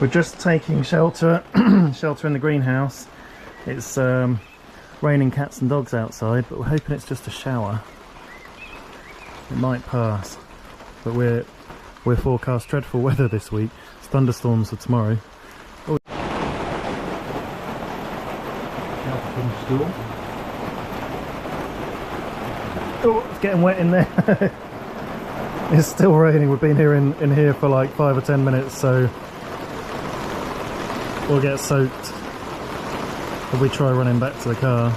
We're just taking shelter shelter in the greenhouse. It's raining cats and dogs outside, but we're hoping it's just a shower. It might pass, but we're forecast dreadful weather this week. It's thunderstorms for tomorrow. Oh. Oh, it's getting wet in there. It's still raining. We've been here in here for like 5 or 10 minutes, so we'll get soaked if we try running back to the car.